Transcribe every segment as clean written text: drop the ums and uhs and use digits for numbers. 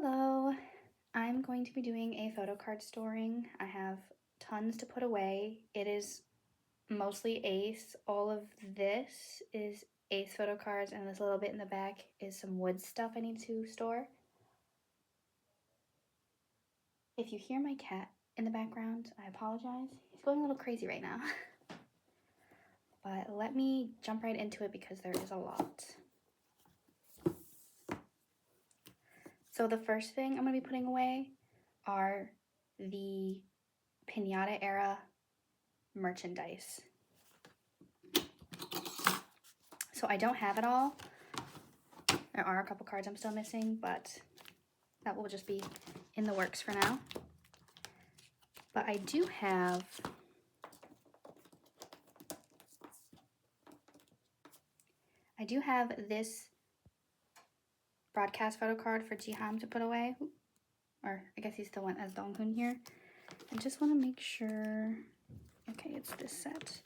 Hello, I'm going to be doing a photocard storing. I have tons to put away. It is mostly A.C.E. All of this is A.C.E. photocards, and this little bit in the back is some WOODZ stuff I need to store. If you hear my cat in the background, I apologize. He's going a little crazy right now. But let me jump right into it because there is a lot. So the first thing I'm going to be putting away are the Pinata era merchandise. So I don't have it all. There are a couple cards I'm still missing, but that will just be in the works for now. But I do have this broadcast photo card for Jiham to put away. Or I guess he still went as Donghoon here. I just want to make sure. Okay, it's this set.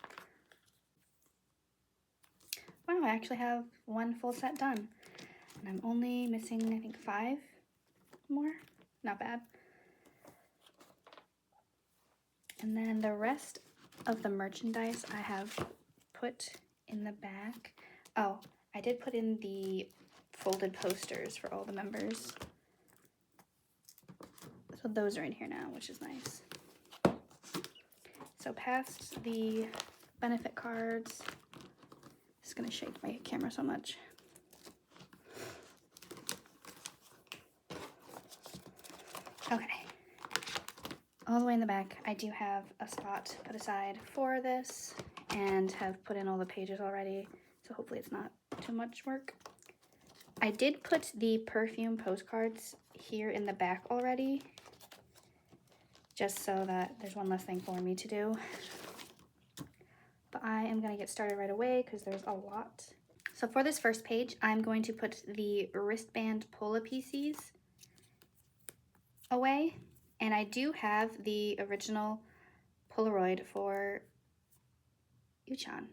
Wow, I actually have one full set done. And I'm only missing, I think, 5 more. Not bad. And then the rest of the merchandise I have put in the back. Oh, I did put in the folded posters for all the members. So those are in here now, which is nice. So past the benefit cards, it's gonna shake my camera so much. Okay. All the way in the back, I do have a spot put aside for this and have put in all the pages already, so hopefully it's not too much work. I did put the perfume postcards here in the back already, just so that there's one less thing for me to do. But I am going to get started right away because there's a lot. So for this first page, I'm going to put the wristband Pola PCs away. And I do have the original Polaroid for Yuchan.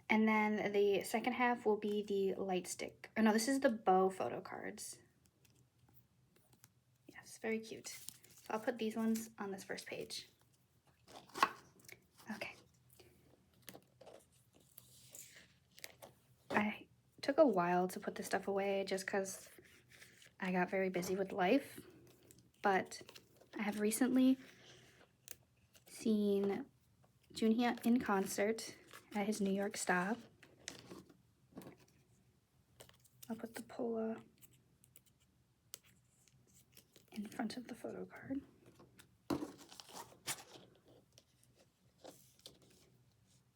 And then the second half will be the light stick. Or no, this is the bow photo cards. Yes, very cute. So I'll put these ones on this first page. Okay. I took a while to put this stuff away just because I got very busy with life. But I have recently seen Junhee in concert at his New York stop. I'll put the Pola in front of the photo card.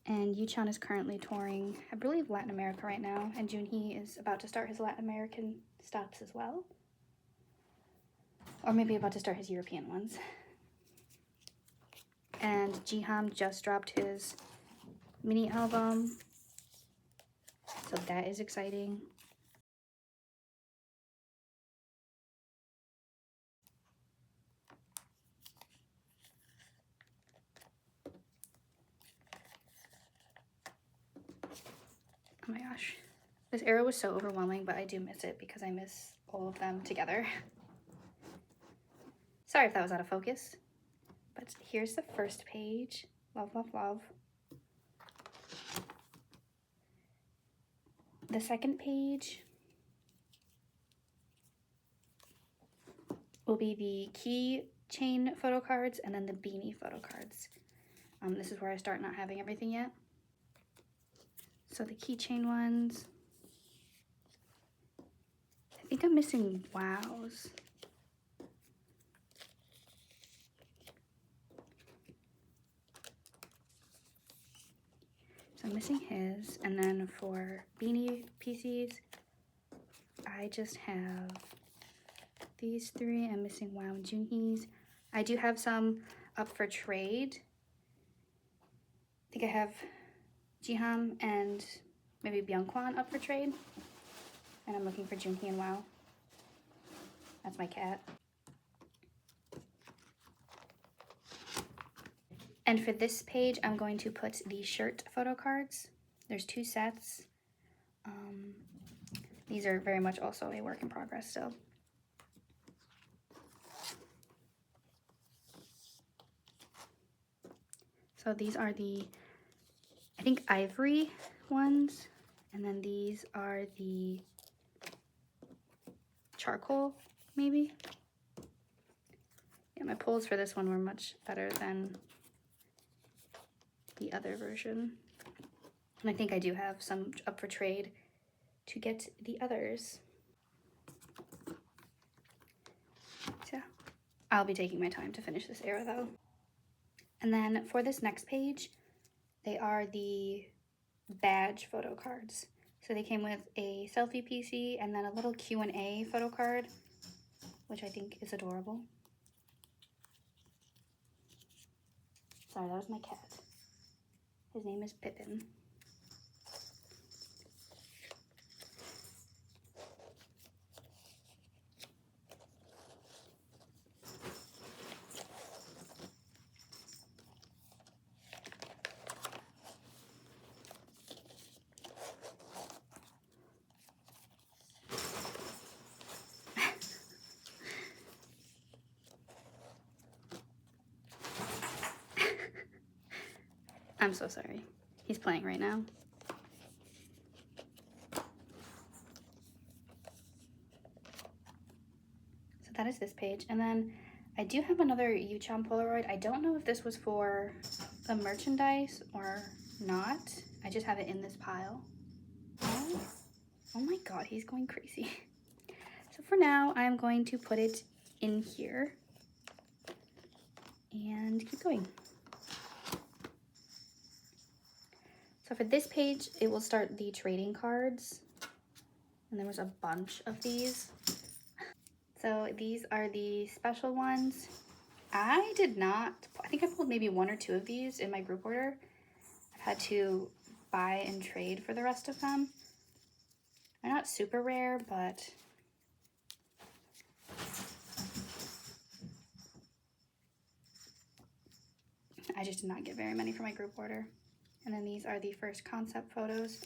And Yuchan is currently touring, I believe, Latin America right now, and Junhee is about to start his Latin American stops as well. Or maybe about to start his European ones. And Jiham just dropped his mini album, so that is exciting. Oh my gosh, this arrow was so overwhelming, but I do miss it because I miss all of them together. Sorry if that was out of focus, but here's the first page. Love, love, love. The second page will be the keychain photo cards and then the beanie photo cards. This is where I start not having everything yet. So the keychain ones, I think I'm missing wows. So I'm missing his, and then for beanie PCs, I just have these 3. I'm missing Wow and Junhee's. I do have some up for trade. I think I have Jiham and maybe Byungkwan up for trade. And I'm looking for Junhee and Wow. That's my cat. And for this page, I'm going to put the shirt photo cards. There's 2 sets. These are very much also a work in progress still. So these are the, I think, ivory ones, and then these are the charcoal, maybe. Yeah, my pulls for this one were much better than the other version. And I think I do have some up for trade to get the others. So I'll be taking my time to finish this era though. And then for this next page, they are the badge photo cards. So they came with a selfie PC and then a little Q&A photo card, which I think is adorable. Sorry, that was my cat. His name is Pippin. I'm so sorry. He's playing right now. So that is this page. And then I do have another Yuchon Polaroid. I don't know if this was for the merchandise or not. I just have it in this pile. Oh my god, he's going crazy. So for now, I'm going to put it in here and keep going. So for this page, it will start the trading cards. And there was a bunch of these. So these are the special ones. I think I pulled maybe 1 or 2 of these in my group order. I've had to buy and trade for the rest of them. They're not super rare, but I just did not get very many for my group order. And then these are the first concept photos.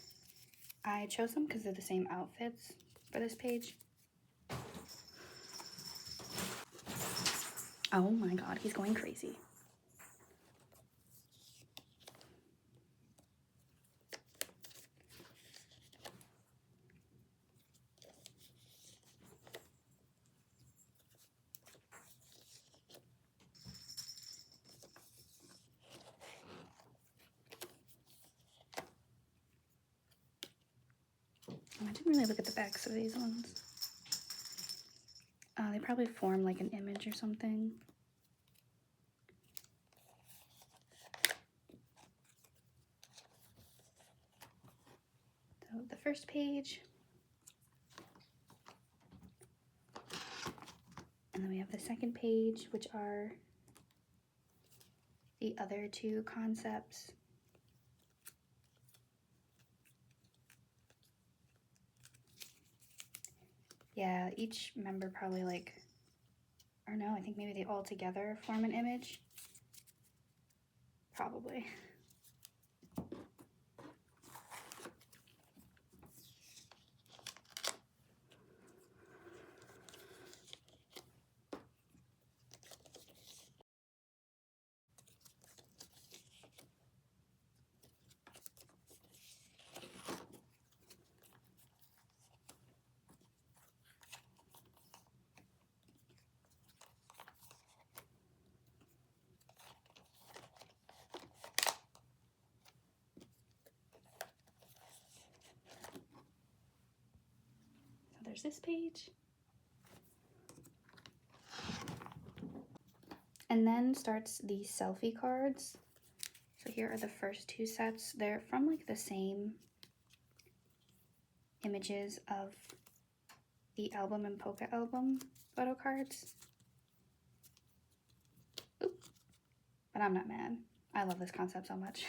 I chose them because they're the same outfits for this page. Oh my god, he's going crazy. I didn't really look at the backs of these ones. They probably form like an image or something. So the first page. And then we have the second page, which are the other 2 concepts. Yeah, each member probably like, or no, I think maybe they all together form an image. Probably. So there's this page. And then starts the selfie cards. So here are the first 2 sets. They're from like the same images of the album and polka album photo cards. Oop. But I'm not mad. I love this concept so much.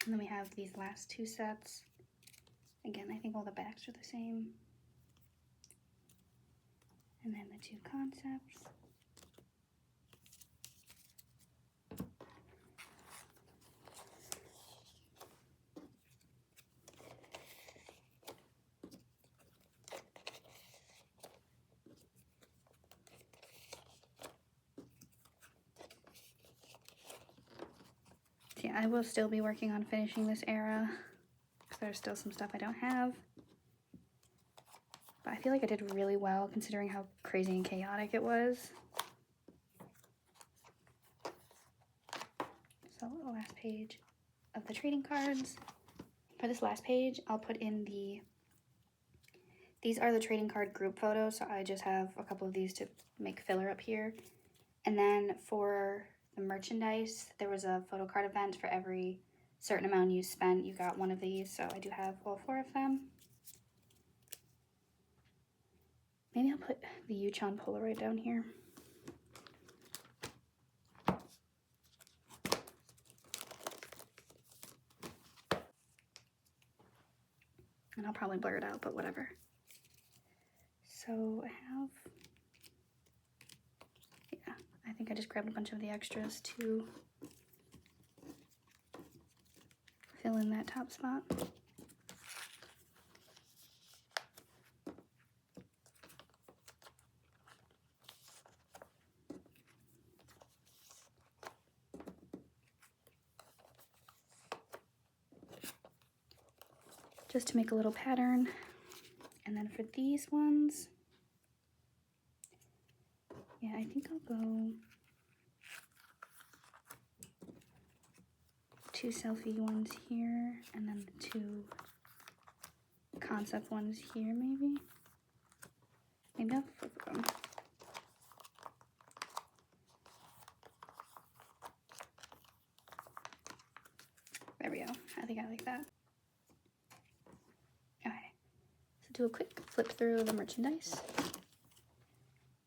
And then we have these last two sets. Again, I think all the backs are the same. And then the two concepts. Yeah, I will still be working on finishing this era because there's still some stuff I don't have. But I feel like I did really well considering how crazy and chaotic it was. So the last page of the trading cards. For this last page, I'll put in these are the trading card group photos, so I just have a couple of these to make filler up here. And then for the merchandise, there was a photo card event. For every certain amount you spent, you got one of these, so I do have all 4 of them. Maybe I'll put the Yuchon Polaroid down here. And I'll probably blur it out, but whatever. So I have, yeah, I think I just grabbed a bunch of the extras to fill in that top spot. Just to make a little pattern. And then for these ones, yeah, I think I'll go 2 selfie ones here, and then the 2 concept ones here, maybe. Maybe I'll flip them. There we go. I think I like that. Okay, so do a quick flip through the merchandise.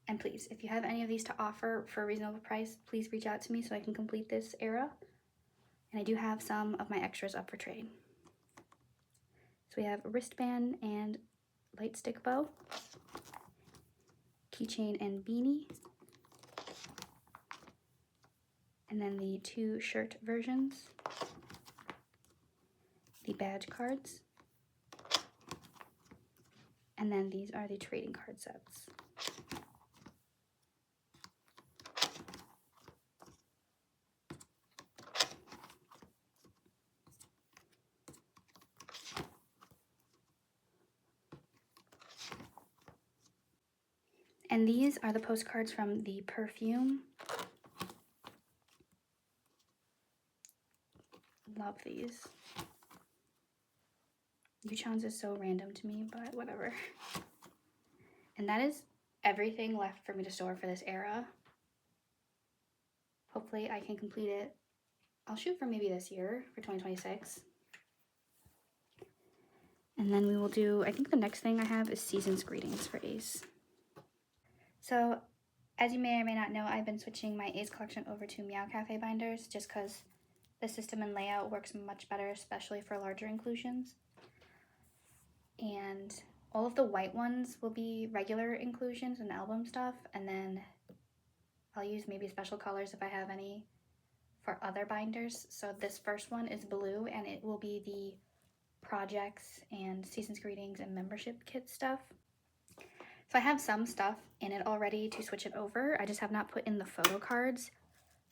And please, if you have any of these to offer for a reasonable price, please reach out to me so I can complete this era. And I do have some of my extras up for trade. So we have a wristband and light stick bow, keychain and beanie, and then the 2 shirt versions, the badge cards, and then these are the trading card sets. And these are the postcards from the perfume. Love these. Yuchon's is so random to me, but whatever. And that is everything left for me to store for this era. Hopefully I can complete it. I'll shoot for maybe this year, for 2026. And then we will do, I think the next thing I have is Season's Greetings for A.C.E. So, as you may or may not know, I've been switching my A.C.E. collection over to Meow Cafe binders just because the system and layout works much better, especially for larger inclusions. And all of the white ones will be regular inclusions and album stuff, and then I'll use maybe special colors if I have any for other binders. So this first one is blue, and it will be the projects and Season's Greetings and membership kit stuff. So I have some stuff in it already to switch it over. I just have not put in the photo cards.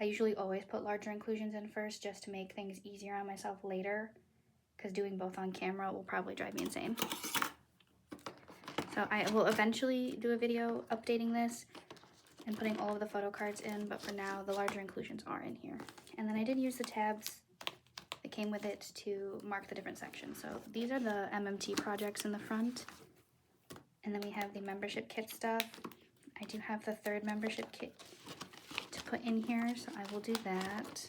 I usually always put larger inclusions in first just to make things easier on myself later, because doing both on camera will probably drive me insane. So I will eventually do a video updating this and putting all of the photo cards in, but for now the larger inclusions are in here. And then I did use the tabs that came with it to mark the different sections. So these are the MMT projects in the front. And then we have the membership kit stuff. I do have the 3rd membership kit to put in here, so I will do that.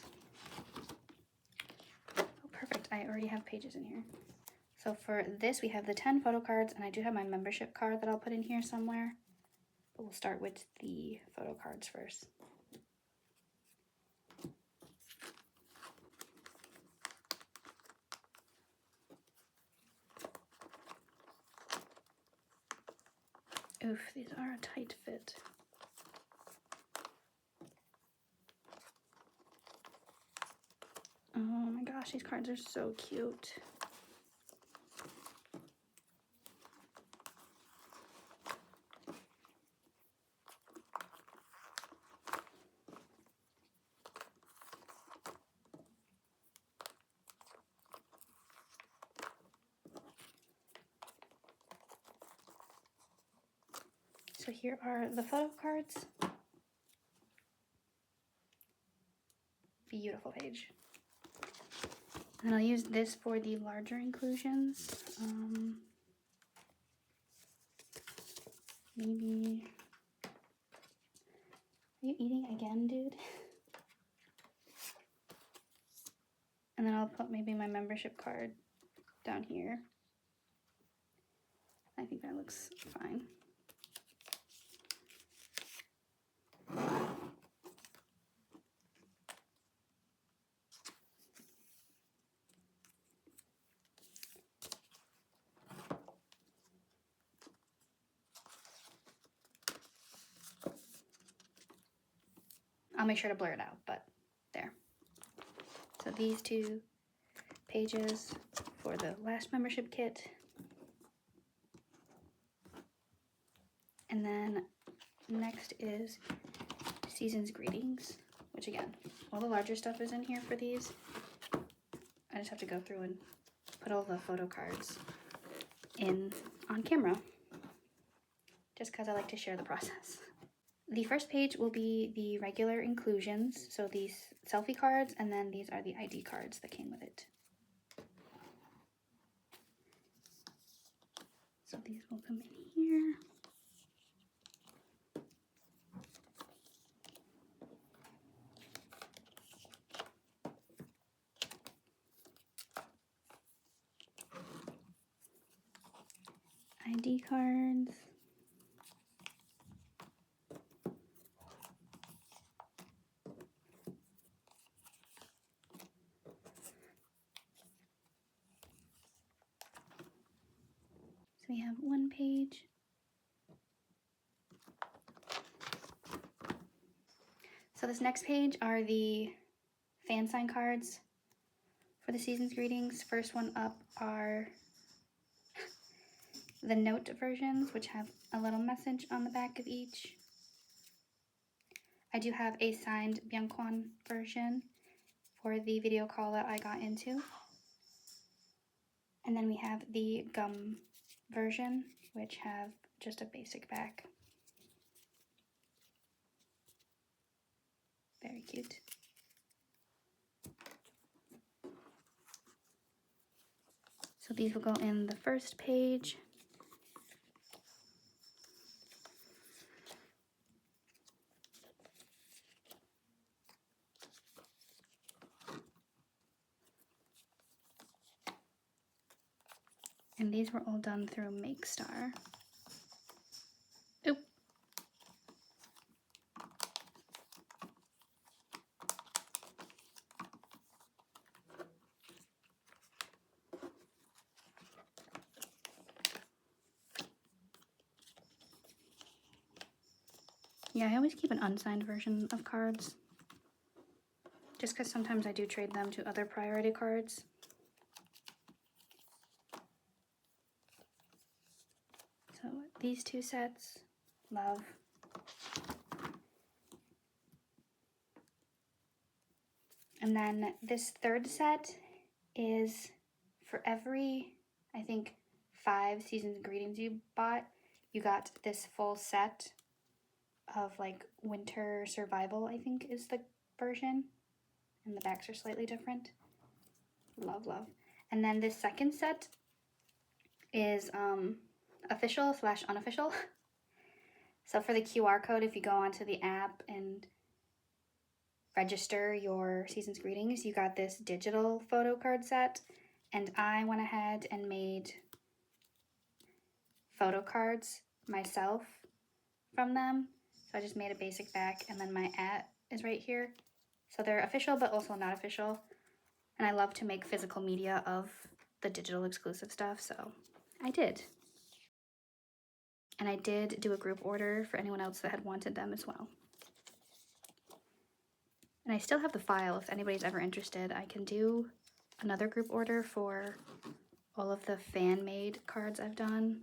Oh, perfect. I already have pages in here. So for this, we have the 10 photo cards, and I do have my membership card that I'll put in here somewhere. But we'll start with the photo cards first. Oof, these are a tight fit. Oh my gosh, these cards are so cute. So here are the photo cards. Beautiful page. And I'll use this for the larger inclusions. Maybe. Are you eating again, dude? And then I'll put maybe my membership card down here. I think that looks fine. I'll make sure to blur it out, but there. So these two pages for the last membership kit. And then next is Season's Greetings, which again, all the larger stuff is in here for these. I just have to go through and put all the photo cards in on camera, just because I like to share the process. The first page will be the regular inclusions, so these selfie cards, and then these are the ID cards that came with it. So these will come in here. ID cards. So we have one page. So this next page are the fan sign cards for the Season's Greetings. First one up are the note versions, which have a little message on the back of each. I do have a signed Byungkwon version for the video call that I got into. And then we have the gum version, which have just a basic back. Very cute. So these will go in the first page. And these were all done through MakeStar. Oop. Yeah, I always keep an unsigned version of cards, just because sometimes I do trade them to other priority cards. So these two sets, love. And then this third set is for every, I think, 5 Season's Greetings you bought, you got this full set of like winter survival, I think is the version. And the backs are slightly different. Love, love. And then this second set is official / unofficial. So for the QR code, if you go onto the app and register your Season's Greetings, you got this digital photo card set. And I went ahead and made photo cards myself from them. So I just made a basic back, and then my @ is right here. So they're official but also not official. And I love to make physical media of the digital exclusive stuff, so I did. And I did do a group order for anyone else that had wanted them as well. And I still have the file if anybody's ever interested. I can do another group order for all of the fan-made cards I've done.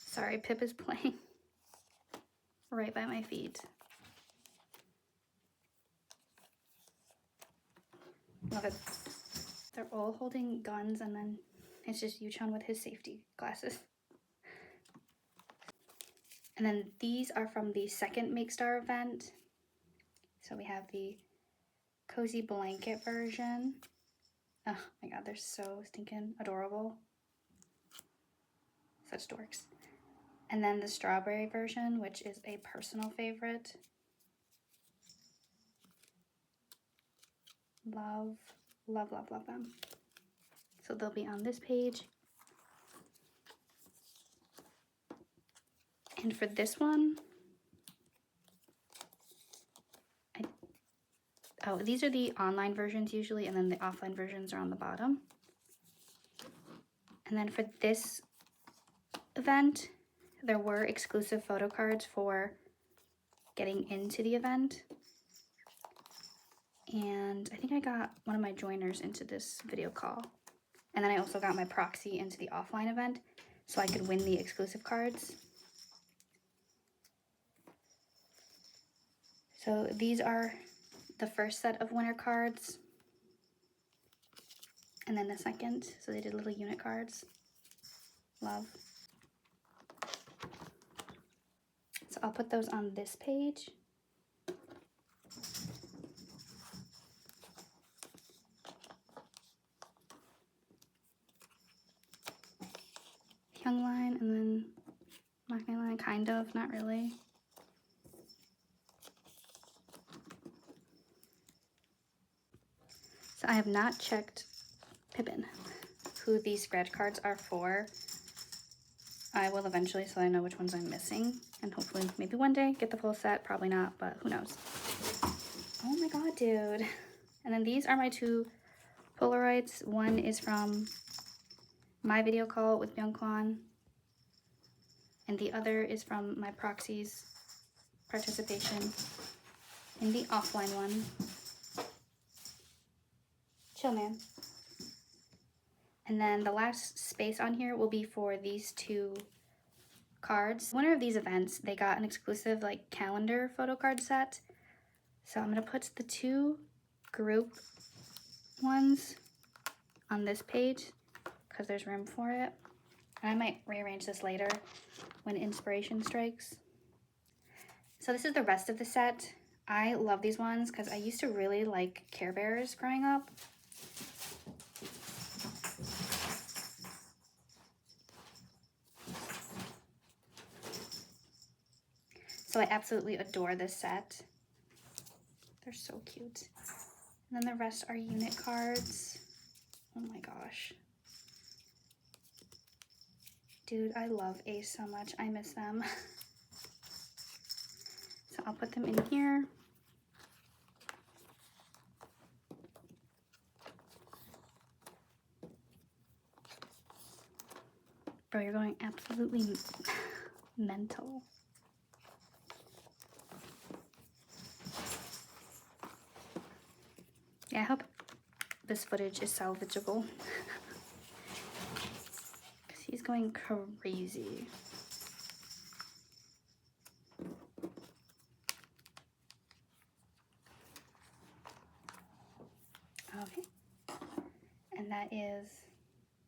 Sorry, Pip is playing right by my feet. Love it. They're all holding guns, and then it's just Yuchon with his safety glasses. And then these are from the second Make Star event. So we have the cozy blanket version. Oh my god, they're so stinking adorable. Such dorks. And then the strawberry version, which is a personal favorite. Love, love, love, love them. So they'll be on this page. And for this one, these are the online versions usually, and then the offline versions are on the bottom. And then for this event, there were exclusive photo cards for getting into the event. And I think I got one of my joiners into this video call. And then I also got my proxy into the offline event so I could win the exclusive cards. So these are the first set of winner cards. And then the second, so they did little unit cards. Love. So I'll put those on this page. Young line and then marking line, kind of, not really. So I have not checked Pippin, who these scratch cards are for. I will eventually, so I know which ones I'm missing, and hopefully maybe one day get the full set. Probably not, but who knows. Oh my god, dude. And then these are my two Polaroids. One is from my video call with Byung-Kwan, and the other is from my proxy's participation in the offline one. Chill, man. And then the last space on here will be for these two cards. Winner of these events, they got an exclusive like calendar photo card set. So I'm gonna put the two group ones on this page because there's room for it. And I might rearrange this later when inspiration strikes. So this is the rest of the set. I love these ones because I used to really like Care Bears growing up. So I absolutely adore this set. They're so cute. And then the rest are unit cards. Oh my gosh. Dude, I love A.C.E so much. I miss them. So I'll put them in here. Bro, you're going absolutely mental. Yeah, I hope this footage is salvageable. Because he's going crazy. Okay. And that is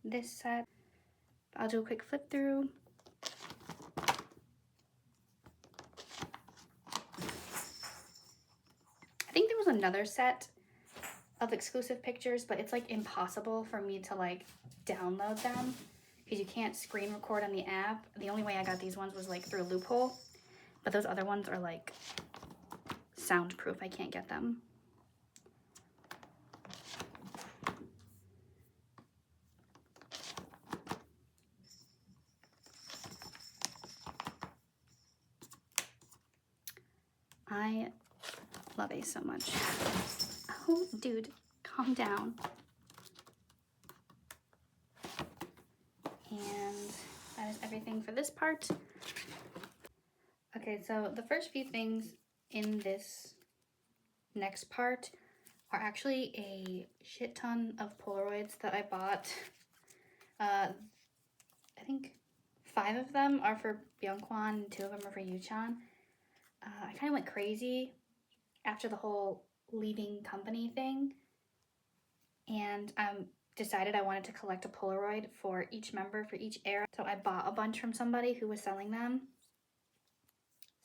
this set. I'll do a quick flip through. I think there was another set of exclusive pictures, but it's like impossible for me to like download them because you can't screen record on the app. The only way I got these ones was like through a loophole, but those other ones are like soundproof. I can't get them. I love A.C.E so much. Oh, dude, calm down. organize everything for this part. Okay, so the first few things in this next part are actually a shit ton of Polaroids that I bought. I think 5 of them are for Byungkwan and 2 of them are for Yuchan. I kind of went crazy after the whole leaving company thing, and decided I wanted to collect a Polaroid for each member for each era. So I bought a bunch from somebody who was selling them.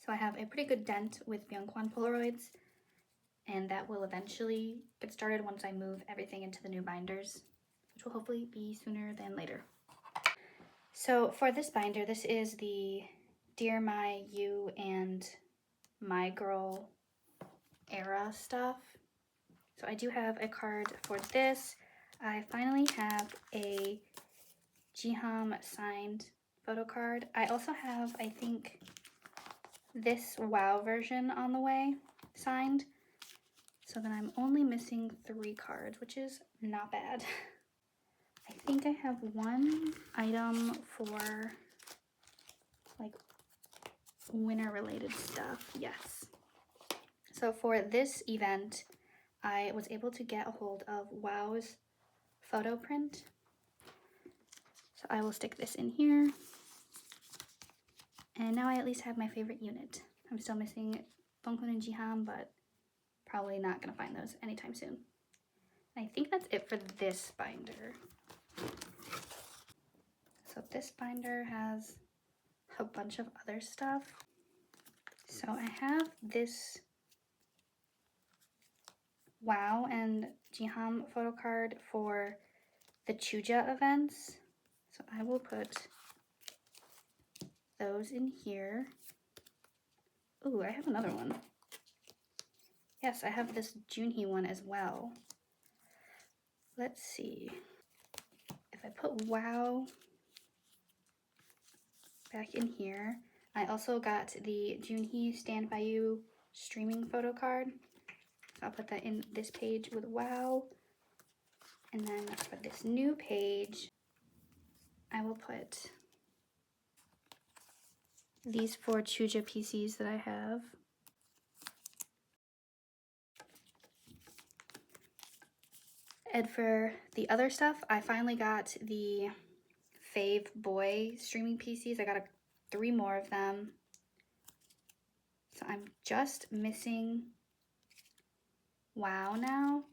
So I have a pretty good dent with Byungkwan Polaroids, and that will eventually get started once I move everything into the new binders, which will hopefully be sooner than later. So for this binder, this is the Dear My You and My Girl era stuff. So I do have a card for this. I finally have a Jiham signed photo card. I also have, I think, this WOW version on the way, signed. So then I'm only missing 3 cards, which is not bad. I think I have 1 item for like winter related stuff. Yes. So for this event, I was able to get a hold of WOW's photo print. So I will stick this in here. And now I at least have my favorite unit. I'm still missing Donghoon and Jiham, but probably not gonna find those anytime soon. And I think that's it for this binder. So this binder has a bunch of other stuff. So I have this WOW and Jiham photo card for the Chuja events. So I will put those in here. Ooh, I have another one. Yes, I have this Junhee one as well. Let's see. If I put WOW back in here, I also got the Junhee Stand By You streaming photo card. So I'll put that in this page with WOW. And then for this new page, I will put these 4 Chuja PCs that I have. And for the other stuff, I finally got the Fave Boy streaming PCs. I got 3 more of them. So I'm just missing WOW now.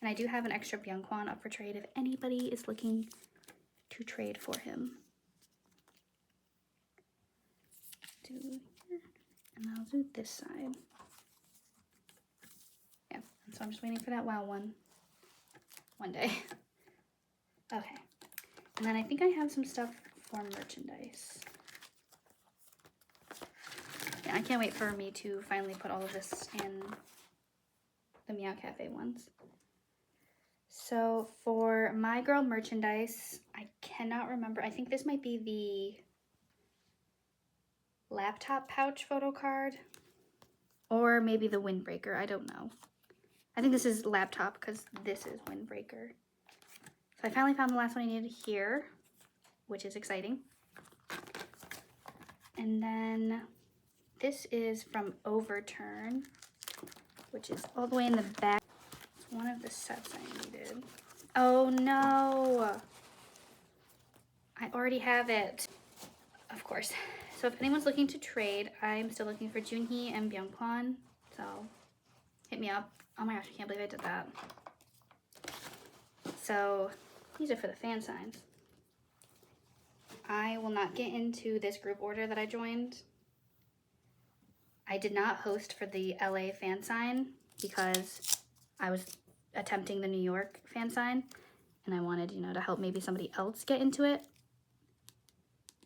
And I do have an extra Byungkwan up for trade if anybody is looking to trade for him. Do here, and I'll do this side. Yeah, so I'm just waiting for that WOW one day. Okay, and then I think I have some stuff for merchandise. Yeah, I can't wait for me to finally put all of this in the Meow Cafe ones. So for My Girl merchandise, I cannot remember. I think this might be the laptop pouch photo card, or maybe the windbreaker. I don't know. I think this is laptop because this is windbreaker. So I finally found the last one I needed here, which is exciting. And then this is from Overturn, which is all the way in the back. It's one of the sets I needed. Oh no! I already have it. Of course. So if anyone's looking to trade, I'm still looking for Junhee and Byungkwan. So hit me up. Oh my gosh, I can't believe I did that. So these are for the fan signs. I will not get into this group order that I joined. I did not host for the LA fan sign because I was attempting the New York fan sign and I wanted, to help maybe somebody else get into it.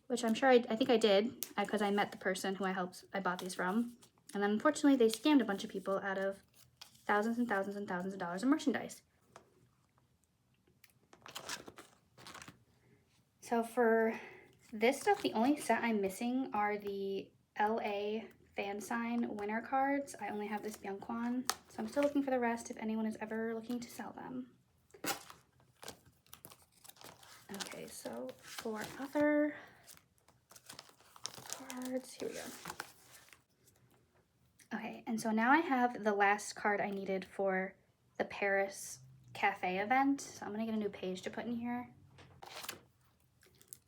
Which I'm sure I think I did because I met the person who I bought these from. And then unfortunately they scammed a bunch of people out of thousands and thousands and thousands of dollars of merchandise. So for this stuff, the only set I'm missing are the LA fan sign winner cards. I only have this Byungkwan, so I'm still looking for the rest if anyone is ever looking to sell them. Okay, so for other cards. Here we go. Okay, and so now I have the last card I needed for the Paris Cafe event. So I'm gonna get a new page to put in here.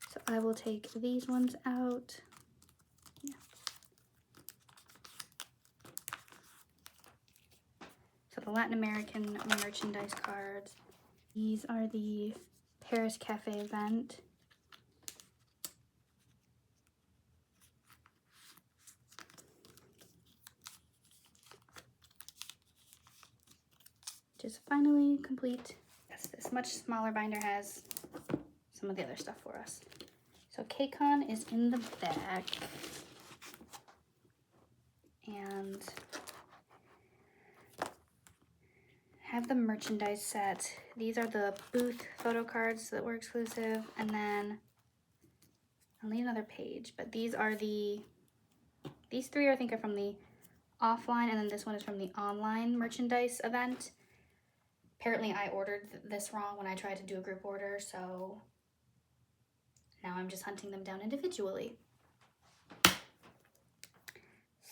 So I will take these ones out. Yeah. So the Latin American merchandise cards. These are the Paris Cafe event. Which is finally complete. Yes, this much smaller binder has some of the other stuff for us. So KCON is in the back. And have the merchandise set. These are the booth photo cards that were exclusive. And then I'll need another page, but these three I think are from the offline, and then this one is from the online merchandise event. Apparently I ordered this wrong when I tried to do a group order, so now I'm just hunting them down individually.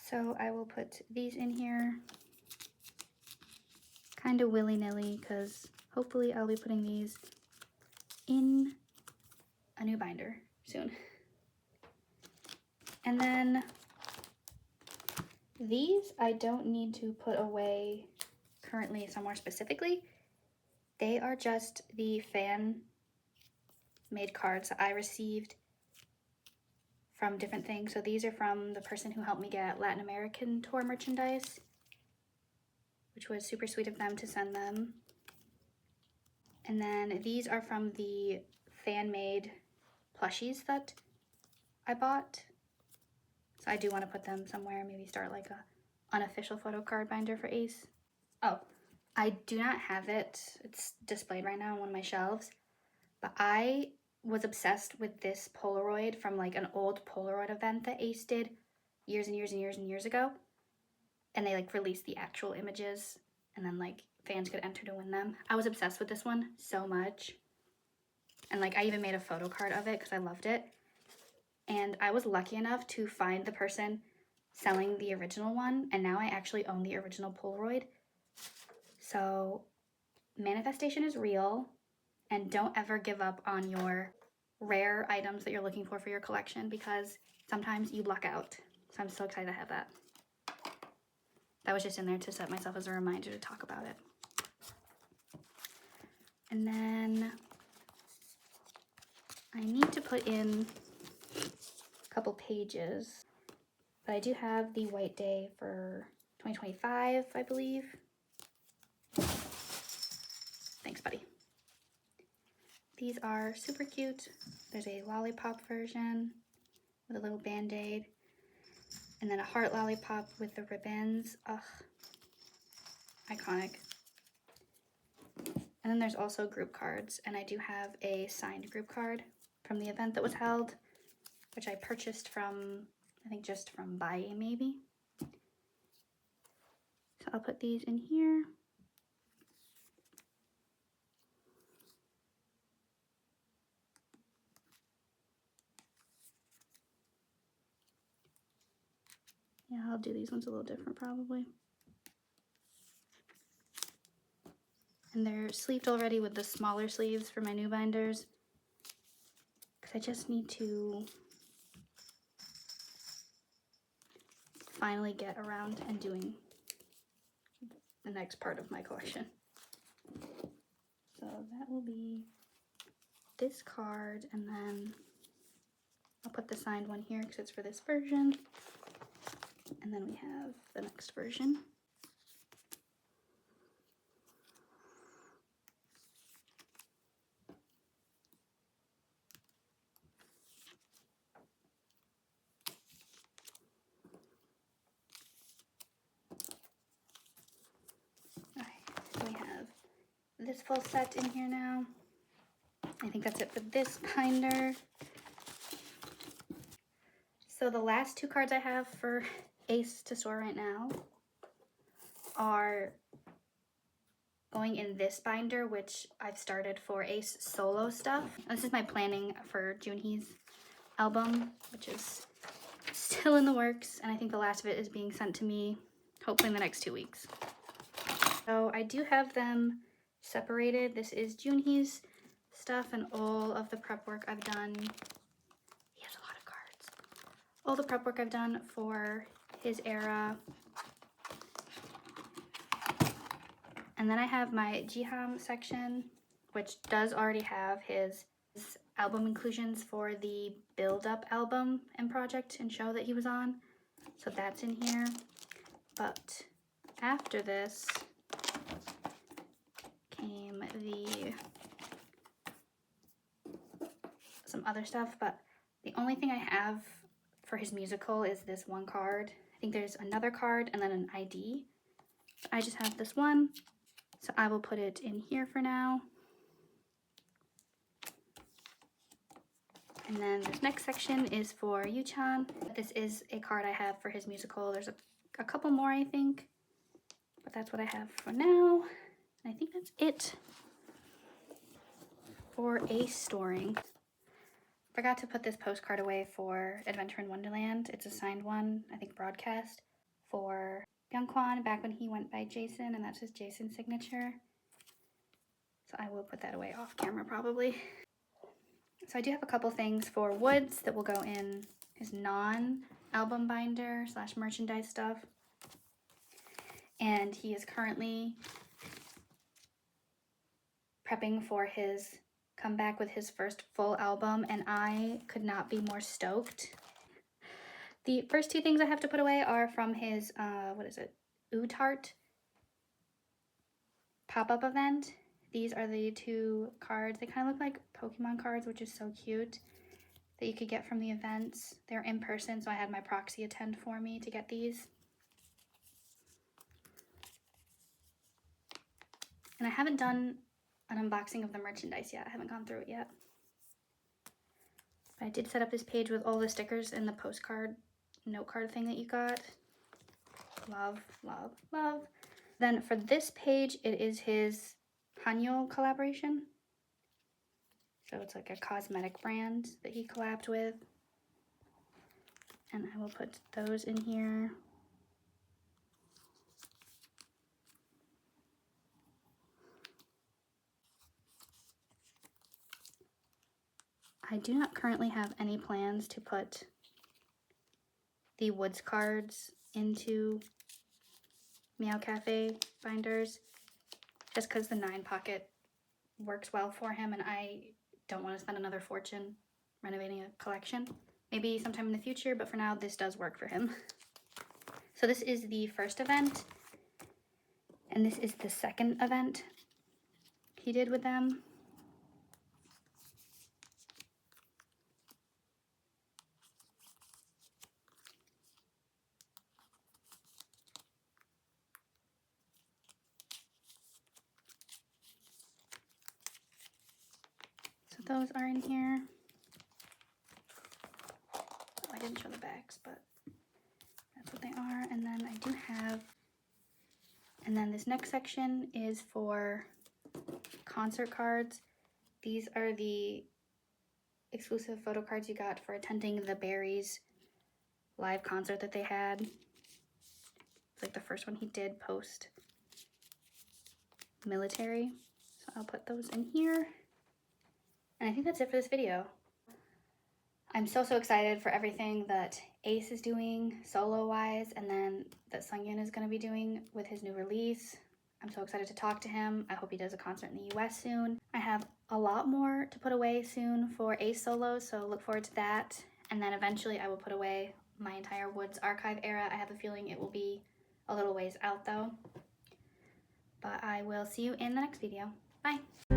So I will put these in here kind of willy-nilly, because hopefully I'll be putting these in a new binder soon. And then these I don't need to put away currently somewhere specifically. They are just the fan-made cards that I received from different things. So these are from the person who helped me get Latin American tour merchandise, which was super sweet of them to send them. And then these are from the fan-made plushies that I bought. So I do want to put them somewhere, maybe start like a unofficial photo card binder for Ace. Oh, I do not have it. It's displayed right now on one of my shelves, but I was obsessed with this Polaroid from like an old Polaroid event that Ace did years and years and years and years ago. And they like released the actual images, and then like fans could enter to win them. I was obsessed with this one so much. And like I even made a photo card of it because I loved it. And I was lucky enough to find the person selling the original one, and now I actually own the original Polaroid. So manifestation is real, and don't ever give up on your rare items that you're looking for your collection, because sometimes you luck out. So I'm so excited to have that. That was just in there to set myself as a reminder to talk about it. And then I need to put in a couple pages, but I do have the White Day for 2025, I believe. Thanks, buddy. These are super cute. There's a lollipop version with a little band-aid, and then a heart lollipop with the ribbons. Ugh, iconic. And then there's also group cards, and I do have a signed group card from the event that was held, which I purchased from, I think just from Bday maybe. So I'll put these in here. Yeah, I'll do these ones a little different probably. And they're sleeved already with the smaller sleeves for my new binders, because I just need to finally get around and doing the next part of my collection. So that will be this card, and then I'll put the signed one here because it's for this version. And then we have the next version. Okay, so we have this full set in here now. I think that's it for this binder. So the last two cards I have for Ace to store right now are going in this binder, which I've started for Ace solo stuff. This is my planning for Junhee's album, which is still in the works, and I think the last of it is being sent to me hopefully in the next 2 weeks. So I do have them separated. This is Junhee's stuff and all of the prep work I've done. He has a lot of cards. All the prep work I've done for his era. And then I have my Jiham section, which does already have his album inclusions for the Build Up album and project and show that he was on. So that's in here. But after this came some other stuff, but the only thing I have for his musical is this one card. I think there's another card and then an ID. I just have this one, so I will put it in here for now. And then this next section is for Yuchan. This is a card I have for his musical. There's a couple more, I think, but that's what I have for now. I think that's it for A.C.E storing. Forgot to put this postcard away for Adventure in Wonderland. It's a signed one, I think broadcast, for Byungkwan back when he went by Jason, and that's his Jason signature. So I will put that away off camera probably. So I do have a couple things for WOODZ that will go in his non-album binder / merchandise stuff. And he is currently prepping for his comeback with his first full album, and I could not be more stoked. The first two things I have to put away are from his, OOTART pop-up event. These are the two cards. They kind of look like Pokemon cards, which is so cute, that you could get from the events. They're in person, so I had my proxy attend for me to get these. And I haven't done an unboxing of the merchandise yet. I haven't gone through it yet. But I did set up this page with all the stickers and the postcard note card thing that you got. Love, love, love. Then for this page, it is his Hanyo collaboration. So it's like a cosmetic brand that he collabed with. And I will put those in here. I do not currently have any plans to put the WOODZ cards into Meow Cafe binders, just because the 9 pocket works well for him, and I don't want to spend another fortune renovating a collection. Maybe sometime in the future, but for now this does work for him. So this is the first event, and this is the second event he did with them. So those are in here. Oh, I didn't show the backs, but that's what they are. And then I do have, and then this next section is for concert cards. These are the exclusive photo cards you got for attending the Berries live concert that they had. It's like the first one he did post military. So I'll put those in here. And I think that's it for this video. I'm so excited for everything that A.C.E is doing solo-wise, and then that Sungyun is going to be doing with his new release. I'm so excited to talk to him. I hope he does a concert in the US soon. I have a lot more to put away soon for A.C.E solos, so look forward to that. And then eventually I will put away my entire WOODZ archive era. I have a feeling it will be a little ways out though. But I will see you in the next video. Bye!